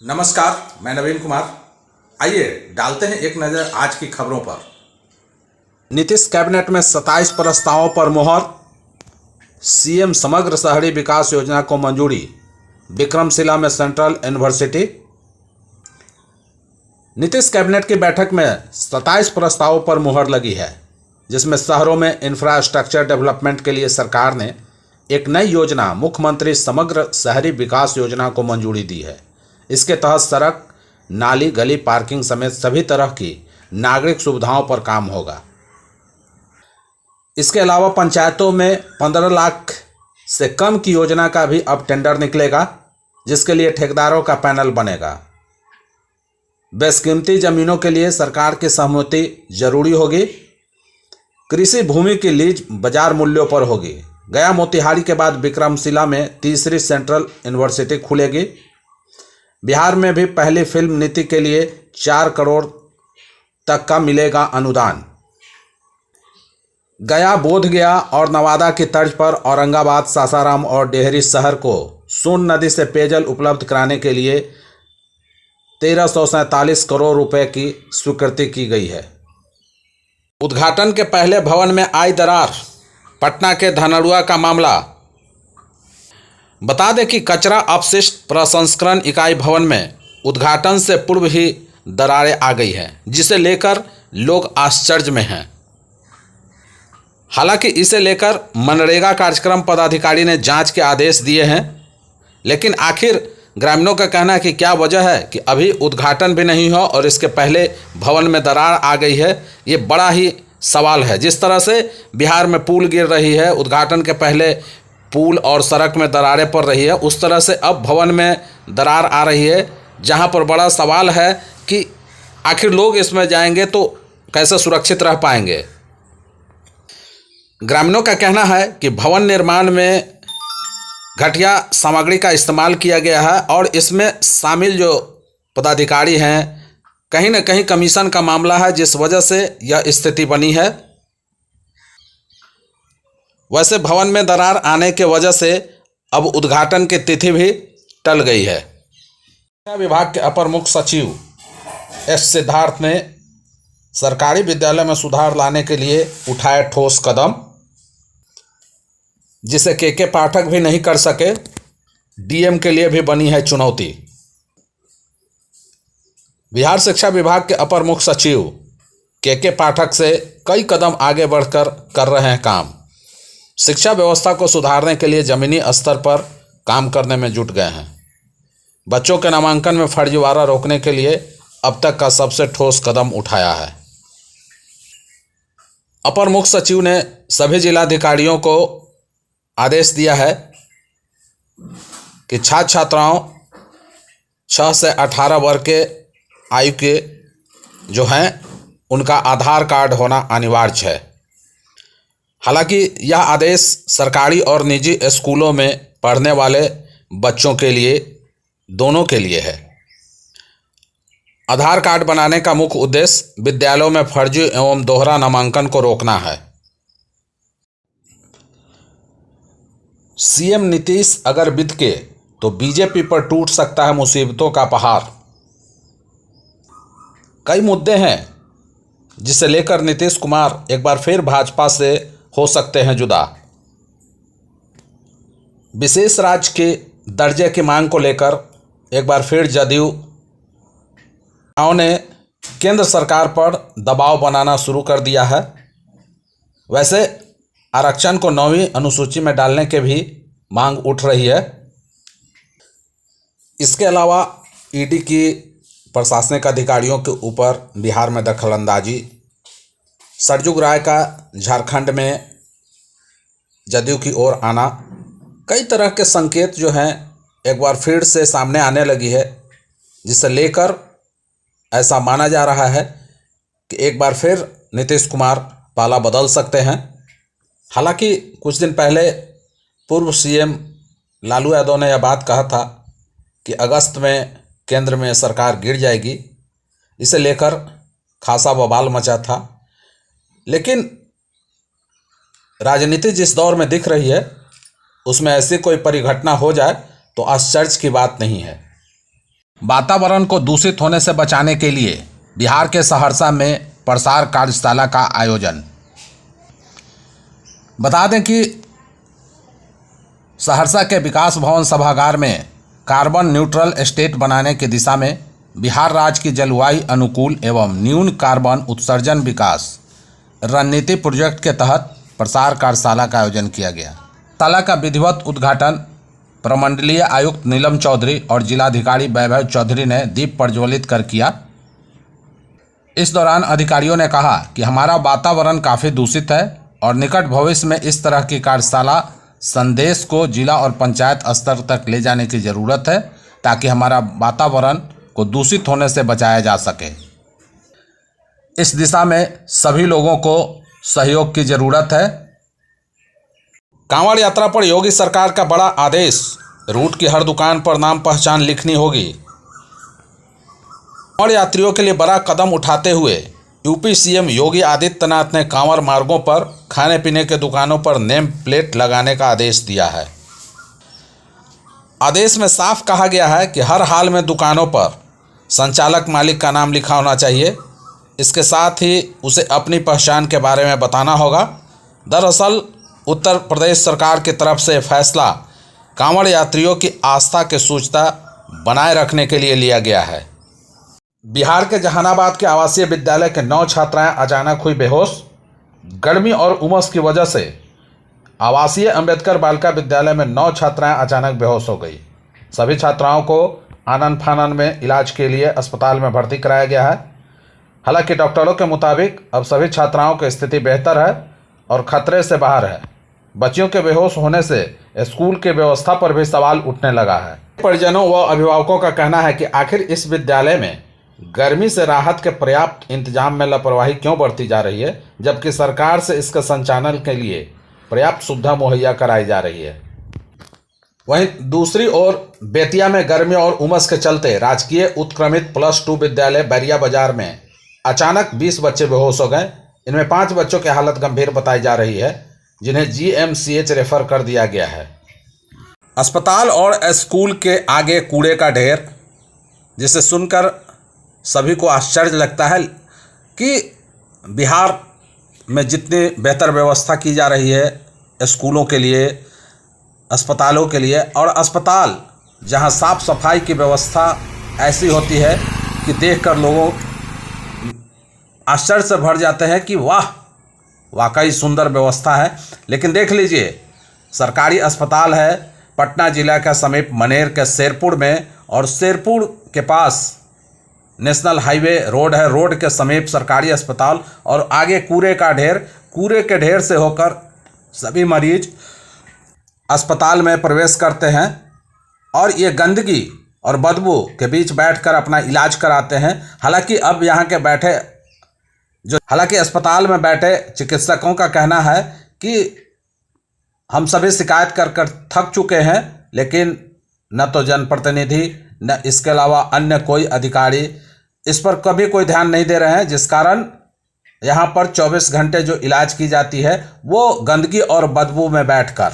नमस्कार, मैं नवीन कुमार। आइए डालते हैं एक नज़र आज की खबरों पर। नीतीश कैबिनेट में 27 प्रस्तावों पर मोहर। सीएम समग्र शहरी विकास योजना को मंजूरी। विक्रमशिला में सेंट्रल यूनिवर्सिटी। नीतीश कैबिनेट की बैठक में 27 प्रस्तावों पर मोहर लगी है, जिसमें शहरों में इंफ्रास्ट्रक्चर डेवलपमेंट के लिए सरकार ने एक नई योजना मुख्यमंत्री समग्र शहरी विकास योजना को मंजूरी दी है। इसके तहत सड़क, नाली, गली, पार्किंग समेत सभी तरह की नागरिक सुविधाओं पर काम होगा। इसके अलावा पंचायतों में 15 लाख से कम की योजना का भी अब टेंडर निकलेगा, जिसके लिए ठेकेदारों का पैनल बनेगा। बेशकीमती जमीनों के लिए सरकार की सहमति जरूरी होगी। कृषि भूमि की लीज बाजार मूल्यों पर होगी। गया मोतिहारी के बाद विक्रमशिला में तीसरी सेंट्रल यूनिवर्सिटी खुलेगी। बिहार में भी पहली फिल्म नीति के लिए 4 करोड़ तक का मिलेगा अनुदान। गया, बोधगया और नवादा की तर्ज पर औरंगाबाद, सासाराम और डेहरी शहर को सोन नदी से पेयजल उपलब्ध कराने के लिए 1347 करोड़ रुपए की स्वीकृति की गई है। उद्घाटन के पहले भवन में आई दरार। पटना के धनरुआ का मामला। बता दें कि कचरा अपशिष्ट प्रसंस्करण इकाई भवन में उद्घाटन से पूर्व ही दरारें आ गई हैं, जिसे लेकर लोग आश्चर्य में हैं। हालांकि इसे लेकर मनरेगा कार्यक्रम पदाधिकारी ने जांच के आदेश दिए हैं, लेकिन आखिर ग्रामीणों का कहना है कि क्या वजह है कि अभी उद्घाटन भी नहीं हुआ और इसके पहले भवन में दरार आ गई है। ये बड़ा ही सवाल है। जिस तरह से बिहार में पुल गिर रही है, उद्घाटन के पहले पुल और सड़क में दरारें पड़ रही है, उस तरह से अब भवन में दरार आ रही है, जहां पर बड़ा सवाल है कि आखिर लोग इसमें जाएंगे तो कैसे सुरक्षित रह पाएंगे। ग्रामीणों का कहना है कि भवन निर्माण में घटिया सामग्री का इस्तेमाल किया गया है और इसमें शामिल जो पदाधिकारी हैं, कहीं ना कहीं कमीशन का मामला है, जिस वजह से यह स्थिति बनी है। वैसे भवन में दरार आने के वजह से अब उद्घाटन की तिथि भी टल गई है। शिक्षा विभाग के अपर मुख्य सचिव एस सिद्धार्थ ने सरकारी विद्यालय में सुधार लाने के लिए उठाए ठोस कदम, जिसे के पाठक भी नहीं कर सके। डीएम के लिए भी बनी है चुनौती। बिहार शिक्षा विभाग के अपर मुख्य सचिव के पाठक से कई कदम आगे बढ़कर कर रहे हैं काम। शिक्षा व्यवस्था को सुधारने के लिए जमीनी स्तर पर काम करने में जुट गए हैं। बच्चों के नामांकन में फर्जीवाड़ा रोकने के लिए अब तक का सबसे ठोस कदम उठाया है। अपर मुख्य सचिव ने सभी जिलाधिकारियों को आदेश दिया है कि छात्र छात्राओं 6 से 18 वर्ष के आयु के जो हैं, उनका आधार कार्ड होना अनिवार्य है। हालांकि यह आदेश सरकारी और निजी स्कूलों में पढ़ने वाले बच्चों के लिए, दोनों के लिए है। आधार कार्ड बनाने का मुख्य उद्देश्य विद्यालयों में फर्जी एवं दोहरा नामांकन को रोकना है। सीएम नीतीश अगर बिदके तो बीजेपी पर टूट सकता है मुसीबतों का पहाड़। कई मुद्दे हैं जिसे लेकर नीतीश कुमार एक बार फिर भाजपा से हो सकते हैं जुदा। विशेष राज्य के दर्जे की मांग को लेकर एक बार फिर जदयू ने केंद्र सरकार पर दबाव बनाना शुरू कर दिया है। वैसे आरक्षण को 9वीं अनुसूची में डालने के भी मांग उठ रही है। इसके अलावा ईडी की प्रशासनिक अधिकारियों के ऊपर बिहार में दखलंदाजी, सरजुग राय का झारखंड में जदयू की ओर आना, कई तरह के संकेत जो हैं एक बार फिर से सामने आने लगी है, जिसे लेकर ऐसा माना जा रहा है कि एक बार फिर नीतीश कुमार पाला बदल सकते हैं। हालांकि कुछ दिन पहले पूर्व सीएम लालू यादव ने यह बात कहा था कि अगस्त में केंद्र में सरकार गिर जाएगी। इसे लेकर खासा बवाल मचा था, लेकिन राजनीति जिस दौर में दिख रही है, उसमें ऐसी कोई परिघटना हो जाए तो आश्चर्य की बात नहीं है। वातावरण को दूषित होने से बचाने के लिए बिहार के सहरसा में प्रसार कार्यशाला का आयोजन। बता दें कि सहरसा के विकास भवन सभागार में कार्बन न्यूट्रल स्टेट बनाने की दिशा में बिहार राज्य की जलवायु अनुकूल एवं न्यून कार्बन उत्सर्जन विकास रणनीति प्रोजेक्ट के तहत प्रसार कार्यशाला का आयोजन किया गया। कार्यशाला का विधिवत उद्घाटन प्रमंडलीय आयुक्त नीलम चौधरी और जिलाधिकारी वैभव चौधरी ने दीप प्रज्वलित कर किया। इस दौरान अधिकारियों ने कहा कि हमारा वातावरण काफ़ी दूषित है और निकट भविष्य में इस तरह की कार्यशाला संदेश को जिला और पंचायत स्तर तक ले जाने की ज़रूरत है ताकि हमारा वातावरण को दूषित होने से बचाया जा सके। इस दिशा में सभी लोगों को सहयोग की ज़रूरत है। कांवड़ यात्रा पर योगी सरकार का बड़ा आदेश, रूट की हर दुकान पर नाम पहचान लिखनी होगी। कांवड़ यात्रियों के लिए बड़ा कदम उठाते हुए यूपी सीएम योगी आदित्यनाथ ने कांवड़ मार्गों पर खाने पीने के दुकानों पर नेम प्लेट लगाने का आदेश दिया है। आदेश में साफ कहा गया है कि हर हाल में दुकानों पर संचालक मालिक का नाम लिखा होना चाहिए। इसके साथ ही उसे अपनी पहचान के बारे में बताना होगा। दरअसल उत्तर प्रदेश सरकार की तरफ से फैसला कांवड़ यात्रियों की आस्था की सूचना बनाए रखने के लिए लिया गया है। बिहार के जहानाबाद के आवासीय विद्यालय के 9 छात्राएं अचानक हुई बेहोश। गर्मी और उमस की वजह से आवासीय अंबेडकर बालिका विद्यालय में 9 छात्राएं अचानक बेहोश हो गई। सभी छात्राओं को आनन फानन में इलाज के लिए अस्पताल में भर्ती कराया गया है। हालांकि डॉक्टरों के मुताबिक अब सभी छात्राओं की स्थिति बेहतर है और खतरे से बाहर है। बच्चियों के बेहोश होने से स्कूल की व्यवस्था पर भी सवाल उठने लगा है। परिजनों व अभिभावकों का कहना है कि आखिर इस विद्यालय में गर्मी से राहत के पर्याप्त इंतजाम में लापरवाही क्यों बरती जा रही है, जबकि सरकार से इसके संचालन के लिए पर्याप्त सुविधा मुहैया कराई जा रही है। वहीं दूसरी ओर बेतिया में गर्मी और उमस के चलते राजकीय उत्क्रमित +2 विद्यालय बैरिया बाजार में अचानक 20 बच्चे बेहोश हो गए। इनमें 5 बच्चों की हालत गंभीर बताई जा रही है, जिन्हें GMCH रेफर कर दिया गया है। अस्पताल और स्कूल के आगे कूड़े का ढेर, जिसे सुनकर सभी को आश्चर्य लगता है कि बिहार में जितनी बेहतर व्यवस्था की जा रही है स्कूलों के लिए, अस्पतालों के लिए, और अस्पताल जहां साफ सफाई की व्यवस्था ऐसी होती है कि देखकर लोगों आश्चर्य से भर जाते हैं कि वाह, वाकई सुंदर व्यवस्था है। लेकिन देख लीजिए, सरकारी अस्पताल है पटना जिला के समीप मनेर के शेरपुर में, और शेरपुर के पास नेशनल हाईवे रोड है। रोड के समीप सरकारी अस्पताल और आगे कूड़े का ढेर। कूड़े के ढेर से होकर सभी मरीज अस्पताल में प्रवेश करते हैं और ये गंदगी और बदबू के बीच बैठकर अपना इलाज कराते हैं। हालांकि अस्पताल में बैठे चिकित्सकों का कहना है कि हम सभी शिकायत कर थक चुके हैं, लेकिन न तो जनप्रतिनिधि न इसके अलावा अन्य कोई अधिकारी इस पर कभी कोई ध्यान नहीं दे रहे हैं, जिस कारण यहाँ पर 24 घंटे जो इलाज की जाती है वो गंदगी और बदबू में बैठकर